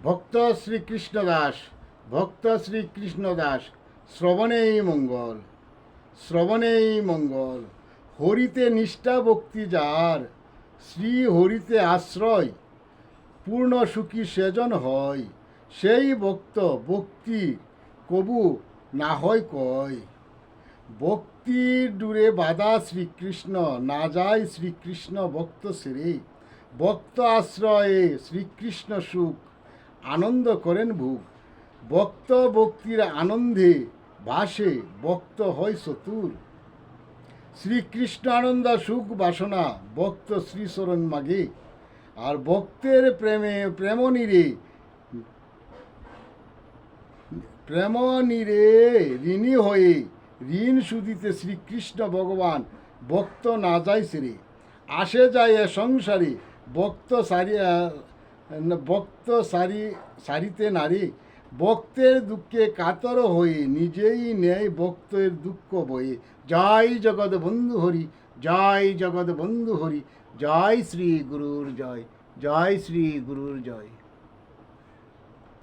ভক্ত শ্রীকৃষ্ণ দাস, ভক্ত শ্রীকৃষ্ণ দাস, শ্রবণেই মঙ্গল, শ্রবণেই মঙ্গল। হরিতে নিষ্ঠা ভক্তি যার, শ্রী হরিতে আশ্রয়, পূর্ণ সুখী সেজন হয়, সেই ভক্ত ভক্তি কবু না হয় কয়। ভক্তির দূরে বাধা শ্রীকৃষ্ণ, না যায় শ্রীকৃষ্ণ ভক্ত সেরে, ভক্ত আশ্রয়ে শ্রীকৃষ্ণ সুখ, আনন্দ করেন ভোগ। ভক্ত ভক্তির আনন্দে ভাসে, ভক্ত হয় চতুর, শ্রীকৃষ্ণ আনন্দ সুখ বাসনা, ভক্ত শ্রীচরণ মাগে। আর ভক্তের প্রেমে প্রেমনীরে ঋণী হয়ে, ঋণ সুদিতে শ্রীকৃষ্ণ ভগবান ভক্ত না যায় ছেড়ে। আসে যায় এ সংসারে সারিতে নারী, ভক্তের দুঃখে কাতর হয়ে নিজেই নেয় ভক্তের দুঃখ বয়ে। জয় জগৎ বন্ধু হরি, জয় জগৎ বন্ধু হরি, জয় শ্রী গুরুর জয়, জয় শ্রী গুরুর জয়।